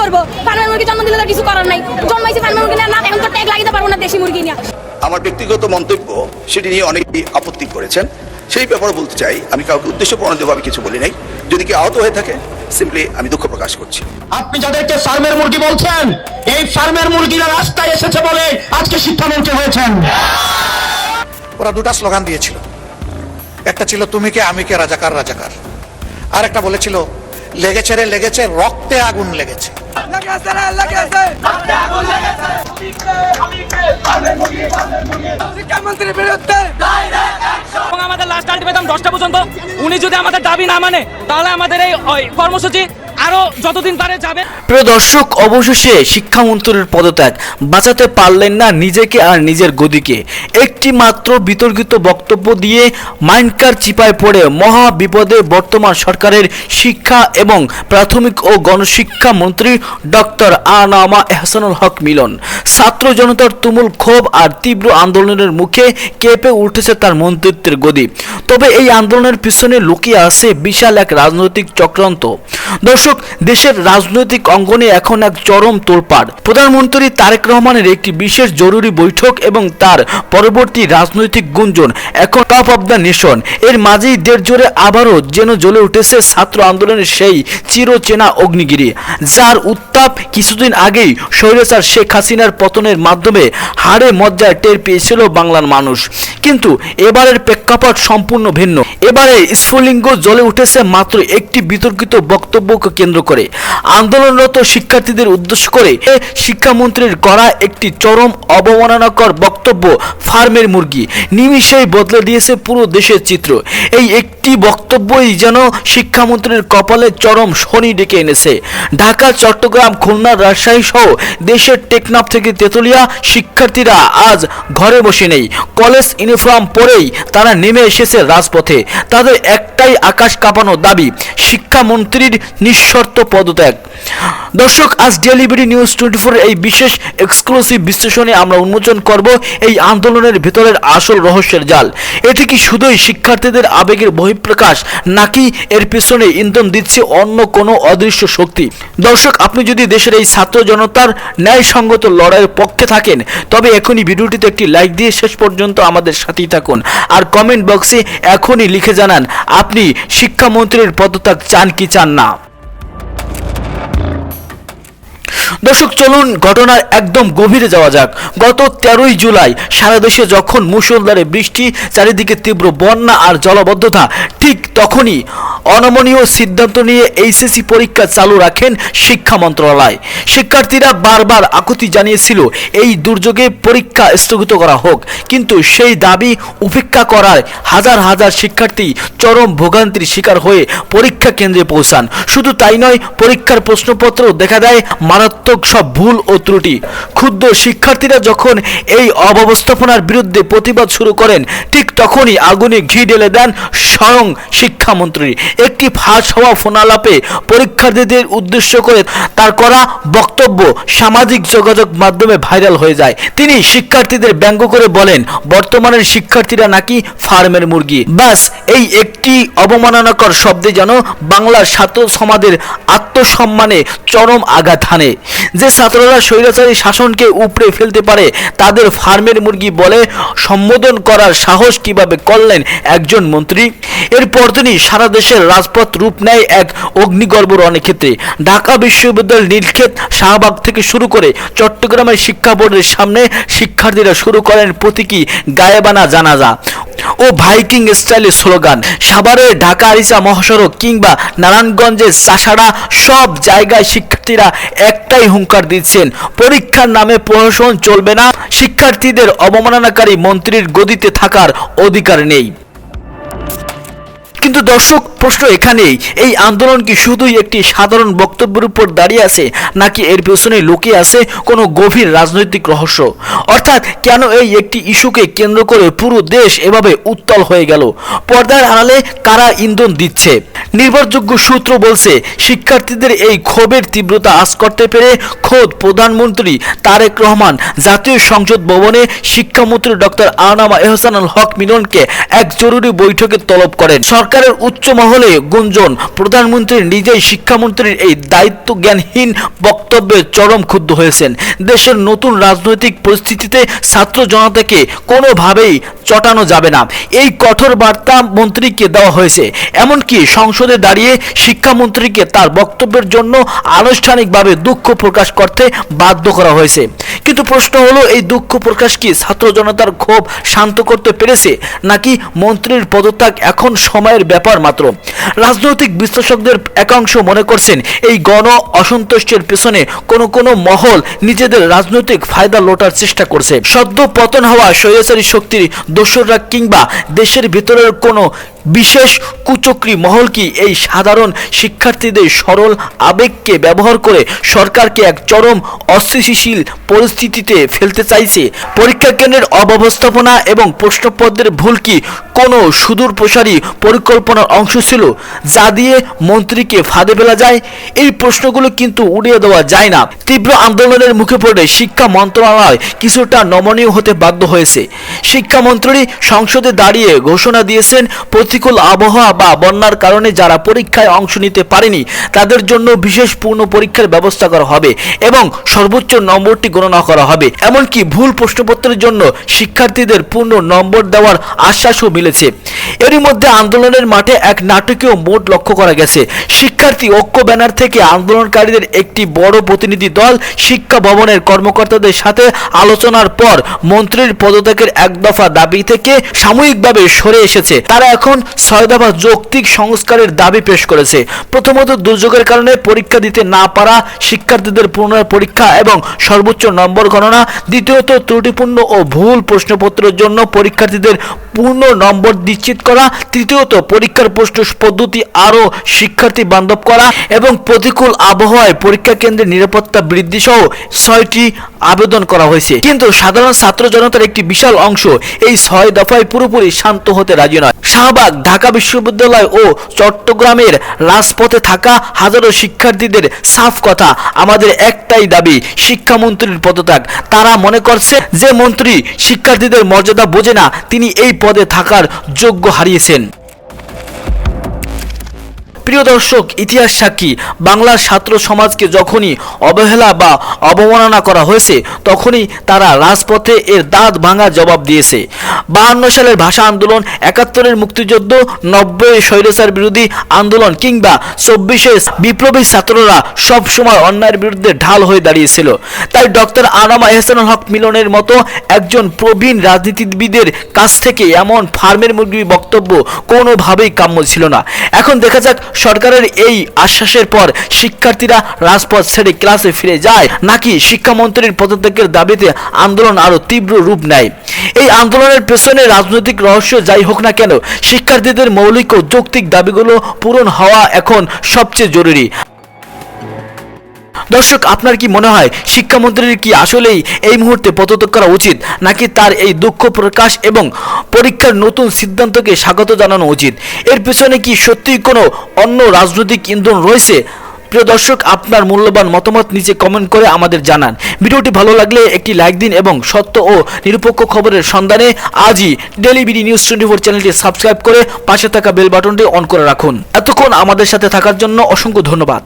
করবো? ফার্মের মুরগি জন্ম দিলে তার কিছু করার নাই। জন্মাইছে ফার্মের মুরগি না, এখন তো ট্যাগ লাগিতে পারবো না দেশি মুরগি নিয়ে। আমার ব্যক্তিগত মন্তব্য সেটি নিয়ে অনেকেই আপত্তি করেছেন। সেই ব্যাপারে বলতে চাই, আমি কাউকে উদ্দেশ্য প্রণোদিতভাবে কিছু বলি নাই। যদি কেউ আহত হয়ে থাকে, সিম্পলি আমি দুঃখ প্রকাশ করছি। আপনি যাদেরকে ফার্মের মুরগি বলছেন, এই ফার্মের মুরগিরা রাস্তায় এসেছে বলে আজকে শিক্ষামন্ত্রী হয়েছেন। ওরা দুটা স্লোগান দিয়েছিল, একটা ছিল তুমি কে আমি কে রাজাকার রাজাকার, আর একটা বলেছিল লেগেছে রে লেগেছে, রক্তে আগুন লেগেছে। আমাদের লাস্ট আলটিমেটাম 10টা পর্যন্ত। উনি যদি আমাদের দাবি না মানে তাহলে আমাদের এই কর্মসূচি আরো যতদিন পারে যাবে। প্রিয় দর্শক, অবশেষে শিক্ষামন্ত্রীর পদত্যাগ বাঁচাতে পারলেন না নিজেকে আর নিজের গদিকে। একটি মাত্র বিতর্কিত বক্তব্য দিয়ে মাইন্ডকার চিপায় পড়ে মহা বিপদে বর্তমান সরকারের শিক্ষা এবং প্রাথমিক ও গণশিক্ষা মন্ত্রী ডক্টর আনামা এহসানুল হক মিলন। ছাত্র জনতার তুমুল ক্ষোভ আর তীব্র আন্দোলনের মুখে কেঁপে উঠেছে তার মন্ত্রিত্বের গদি। তবে এই আন্দোলনের পিছনে লুকিয়ে আছে বিশাল এক রাজনৈতিক চক্রান্ত। দর্শক, দেশের রাজনৈতিক অঙ্গনে এখন এক চরম তোলপাড়। প্রধানমন্ত্রী তারেক রহমানের একটি বিশেষ জরুরি বৈঠক এবং তার পরবর্তী রাজনৈতিক গুঞ্জন এখন টপ অব দ্য নেশন। এর মাঝেই দেড় জোরে আবারও যেন জ্বলে উঠেছে ছাত্র আন্দোলনের সেই চিরচেনা অগ্নিগিরি, যার উত্তাপ কিছুদিন আগেই স্বৈরাচার শেখ হাসিনার পতনের মাধ্যমে হাড়ে মজ্জায় টের পেয়েছিল বাংলার মানুষ। কিন্তু এবারের প্রেক্ষাপট সম্পূর্ণ ভিন্ন। এবারে স্ফুলিঙ্গ জ্বলে উঠেছে মাত্র একটি বিতর্কিত বক্তব্যকে কেন্দ্র করে। আন্দোলনরত শিক্ষার্থীদের উদ্দেশ্য করে শিক্ষামন্ত্রীর করা একটি চরম অবমাননাকর বক্তব্য ফার্মের মুরগি নিমিষেই বদলে দিয়েছে পুরো দেশের চিত্র। এই একটি বক্তব্যই যেন শিক্ষামন্ত্রীর কপালে চরম শনি ডেকে এনেছে। ঢাকা, চট্টগ্রাম, খুলনা, রাজশাহী সহ দেশের টেকনাফ থেকে তেতুলিয়া শিক্ষার্থীরা আজ ঘরে বসে নেই। কলেজ ইউনিফর্ম পরেই তারা নেমে এসেছে রাজপথে। তাদের একটাই আকাশ কাঁপানো দাবি, শিক্ষামন্ত্রীর নিঃশর্ত পদত্যাগ। দর্শক, আজ ডেলিভারি নিউজ 24 এই বিশেষ এক্সক্লুসিভ বিশ্লেষণে আমরা উন্মোচন করব এই আন্দোলনের ভেতরের আসল রহস্যের জাল। এটি কি শুধুই শিক্ষার্থীদের আবেগের বহিঃপ্রকাশ, নাকি এর পেছনে ইন্ধন দিচ্ছে অন্য কোনো অদৃশ্য শক্তি? দর্শক, আপনি যদি দেশের এই ছাত্র জনতার ন্যায়সঙ্গত লড়াইয়ের পক্ষে থাকেন, তবে এখনই ভিডিওটিতে একটি লাইক দিয়ে শেষ পর্যন্ত আমাদের সাথেই থাকুন। আর কমেন্ট বক্সে এখনই লিখে জানান আপনি শিক্ষামন্ত্রীর পদত্যাগ চান কি চান না। দর্শক, চলুন ঘটনার একদম গভীরে যাওয়া যাক। গত 13ই জুলাই সারা দেশে যখন মুষলধারে বৃষ্টি, চারিদিকে তীব্র বন্যা আর জলাবদ্ধতা, ঠিক তখনই অনমনীয় সিদ্ধান্ত নিয়ে এইচএসসি পরীক্ষা চালু রাখেন শিক্ষা মন্ত্রণালয়। শিক্ষার্থীরা বারবার আকুতি জানিয়েছিল এই দুর্যোগে পরীক্ষা স্থগিত করা হোক, কিন্তু সেই দাবি উপেক্ষা করায় হাজার হাজার শিক্ষার্থী চরম ভোগান্তির শিকার হয়ে পরীক্ষা কেন্দ্রে পৌঁছান। শুধু তাই নয়, পরীক্ষার প্রশ্নপত্র দেখা দেয় মারাত্মক সব ভুল ও ত্রুটি। ক্ষুব্ধ শিক্ষার্থীরা যখন এই অব্যবস্থাপনার বিরুদ্ধে প্রতিবাদ শুরু করেন, ঠিক তখনই আগুনে ঘি ঢেলে দেন স্বয়ং শিক্ষামন্ত্রী। একটি ফাঁস হওয়া ফোনালাপে পরীক্ষার্থীদের উদ্দেশ্য করে তার করা বক্তব্য সামাজিক যোগাযোগ মাধ্যমে ভাইরাল হয়ে যায়। তিনি শিক্ষার্থীদের ব্যঙ্গ করে বলেন, বর্তমানের শিক্ষার্থীরা নাকি ফার্মের মুরগি। ব্যাস, এই একটি অবমাননাকর শব্দে যেন বাংলার ছাত্র সমাজের আত্মসম্মানে চরম আঘাত হানে। যে ছাত্ররা স্বৈরাচারী শাসনকে উপড়ে ফেলতে পারে, তাদের ফার্মের মুরগি বলে সম্বোধন করার সাহস কিভাবে করলেন একজন মন্ত্রী? এরপর তিনি সারা দেশের রাজপথ রূপ নেয় এক অগ্নিগর্ভ রণক্ষেত্রে। ঢাকা বিশ্ববিদ্যালয়ের নীলক্ষেত, শাহবাগ থেকে শুরু করে চট্টগ্রামের শিক্ষা বোর্ডের সামনে শিক্ষার্থীরা শুরু করেন প্রতীকী গায়েবানা জানাজা ও ভাইকিং স্টাইলে স্লোগান। সাভারে ঢাকা আরিচা মহাসড়ক কিংবা নারায়ণগঞ্জের চাষাড়া, সব জায়গায় শিক্ষার্থীরা একটাই হুঙ্কার দিচ্ছেন, পরীক্ষার নামে প্রহসন চলবে না, শিক্ষার্থীদের অবমাননাকারী মন্ত্রীর গদিতে থাকার অধিকার নেই। কিন্তু দর্শক, প্রশ্ন এখানেই, এই আন্দোলন কি শুধুই একটি সাধারণ বক্তব্যের উপর দাঁড়িয়ে আছে, নাকি এর পেছনে লুকিয়ে আছে কোনো গভীর রাজনৈতিক রহস্য? অর্থাৎ কেন এই একটি ইস্যুকে কেন্দ্র করে পুরো দেশ এভাবে উত্তাল হয়ে গেল? পর্দার আড়ালে কারা ইন্ধন দিচ্ছে? নির্ভরযোগ্য সূত্র বলছে, শিক্ষার্থীদের এই ক্ষোভের তীব্রতা আঁচ করতে পেরে খোদ প্রধানমন্ত্রী তারেক রহমান জাতীয় সংসদ ভবনে শিক্ষামন্ত্রী ডক্টর আনামা এহসানুল হক মিলনকে এক জরুরি বৈঠকে তলব করেন। সরকার সরকারের উচ্চ মহলে গুঞ্জন প্রধানমন্ত্রী নিজেই শিক্ষামন্ত্রীর এই দায়িত্ব জ্ঞানহীন বক্তব্যে চরম ক্ষুব্ধ হয়েছেন। দেশের নতুন রাজনৈতিক পরিস্থিতিতে ছাত্র জনতাকে কোনোভাবেই চটানো যাবে না, এই কঠোর বার্তা মন্ত্রীকে দেওয়া হয়েছে। এমনকি সংসদে দাঁড়িয়ে শিক্ষামন্ত্রীকে তার বক্তব্যের জন্য আনুষ্ঠানিকভাবে দুঃখ প্রকাশ করতে বাধ্য করা হয়েছে। কিন্তু প্রশ্ন হলো, এই দুঃখ প্রকাশ কি ছাত্র জনতার ক্ষোভ শান্ত করতে পেরেছে, নাকি মন্ত্রীর পদত্যাগ এখন সময়ের ব্যাপার মাত্র? রাজনৈতিক বিশ্লেষকদের একাংশ মনে করছেন এই গণ অসন্তোষের পেছনে কোনো মহল নিজেদের রাজনৈতিক ফায়দা লোটার চেষ্টা করছে। সদ্য পতন হওয়া স্বৈরাচারী শক্তির দোসররা কিংবা দেশের ভিতরের কোনো বিশেষ কুচক্রী মহল কি এই সাধারণ শিক্ষার্থীদের সরল আবেগকে ব্যবহার করে সরকারকে এক চরম অস্থিতিশীল পরিস্থিতিতে ফেলতে চাইছে? পরীক্ষা কেন্দ্রের অব্যবস্থাপনা এবং প্রশ্নপত্রের ভুল কি কোনো সুদূর প্রসারী পরিকল্পনার অংশ ছিল, যা দিয়ে মন্ত্রীকে ফাঁদে ফেলা যায়? এই প্রশ্নগুলো কিন্তু উড়িয়ে দেওয়া যায় না। তীব্র আন্দোলনের মুখে পড়ে শিক্ষা মন্ত্রণালয় কিছুটা নমনীয় হতে বাধ্য হয়েছে। শিক্ষামন্ত্রী সংসদে দাঁড়িয়ে ঘোষণা দিয়েছেন, প্রতিকূল আবহাওয়া বা বন্যার কারণে যারা পরীক্ষায় অংশ নিতে পারেনি তাদের জন্য বিশেষ পূর্ণ পরীক্ষার ব্যবস্থা করা হবে এবং সর্বোচ্চ নম্বরটি গণনা করা হবে। এমনকি ভুল প্রশ্নপত্রের জন্য শিক্ষার্থীদের পূর্ণ নম্বর দেওয়ার আশ্বাসও মিলেছে। এরই মধ্যে আন্দোলনের মাঠে এক নাটকীয় মোড় লক্ষ্য করা গেছে। শিক্ষার্থী ঐক্য ব্যানার থেকে আন্দোলনকারীদের একটি বড় প্রতিনিধি দল শিক্ষা ভবনের কর্মকর্তাদের সাথে আলোচনার পর মন্ত্রীর পদত্যাগের এক দফা দাবি থেকে সাময়িকভাবে সরে এসেছে। তারা এখন 6 দফা যৌক্তিক সংস্কারের দাবি পেশ করেছে। প্রথমত, দুর্যোগের কারণে পরীক্ষা দিতে না পারা শিক্ষার্থীদের পুনরায় পরীক্ষা এবং সর্বোচ্চ নম্বর গণনা। দ্বিতীয়ত, ত্রুটিপূর্ণ ও ভুল প্রশ্নপত্রের জন্য পরীক্ষার্থীদের পূর্ণ নম্বর নিশ্চিত করা। তৃতীয়ত, পরীক্ষার প্রশ্ন পদ্ধতি আরও শিক্ষার্থী বান্ধব করা এবং প্রতিকূল আবহাওয়ায় পরীক্ষা কেন্দ্রের নিরাপত্তা বৃদ্ধি সহ 6টি আবেদন করা হয়েছে। কিন্তু সাধারণ ছাত্র জনতার একটি বিশাল অংশ এই 6 দফায় পুরোপুরি শান্ত হতে রাজি নয়। শাহবাগ, ঢাকা বিশ্ববিদ্যালয় ও চট্টগ্রামের রাজপথে থাকা হাজারো শিক্ষার্থীদের সাফ কথা, আমাদের একটাই দাবি, শিক্ষামন্ত্রীর পদত্যাগ। তারা মনে করছে যে মন্ত্রী শিক্ষার্থীদের মর্যাদা বোঝে না, তিনি এই পদে থাকার যোগ্য হারিয়েছেন। প্রিয় দর্শক, ইতিহাস সাক্ষী, বাংলার ছাত্র সমাজকে যখনই অবহেলা বা অবমাননা করা হয়েছে তখনই তারা রাজপথে এর দাঁত ভাঙা জবাব দিয়েছে। 52 সালের ভাষা আন্দোলন, 71-এর মুক্তিযুদ্ধ, 90-এর স্বৈরাচার বিরোধী আন্দোলন কিংবা 24-এর বিপ্লবী ছাত্ররা সব সময় অন্যায়ের বিরুদ্ধে ঢাল হয়ে দাঁড়িয়েছিল। তাই ডক্টর আনামা এহসানুল হক মিলনের মতো একজন প্রবীণ রাজনীতিবিদের কাছ থেকে এমন ফার্মের মুরগির বক্তব্য কোনোভাবেই কাম্য ছিল না। এখন দেখা যাক সরকারের এই আশ্বাসের পর শিক্ষার্থীরা রাজপথ ছেড়ে ক্লাসে ফিরে যায়, নাকি শিক্ষামন্ত্রীর পদত্যাগের দাবিতে আন্দোলন আরো তীব্র রূপ নেয়। এই আন্দোলনের পেছনে রাজনৈতিক রহস্য যাই হোক না কেন, শিক্ষার্থীদের মৌলিক ও যৌক্তিক দাবিগুলো পূরণ হওয়া এখন সবচেয়ে জরুরি। দর্শক, আপনার কি মনে হয় শিক্ষামন্ত্রীর কি আসলেই এই মুহূর্তে পদত্যাগ করা উচিত, নাকি তার এই দুঃখ প্রকাশ এবং পরীক্ষার নতুন সিদ্ধান্তকে স্বাগত জানানো উচিত? এর পেছনে কি সত্যিই কোনো অন্য রাজনৈতিক ইন্ধন রয়েছে? প্রিয় দর্শক, আপনার মূল্যবান মতামত নিচে কমেন্ট করে আমাদের জানান। ভিডিওটি ভালো লাগলে একটি লাইক দিন এবং সত্য ও নিরপেক্ষ খবরের সন্ধানে আজই ডেইলি বিডি নিউজ 24 চ্যানেলটি সাবস্ক্রাইব করে পাশে থাকা বেল বাটনটি অন করে রাখুন। এতক্ষণ আমাদের সাথে থাকার জন্য অসংখ্য ধন্যবাদ।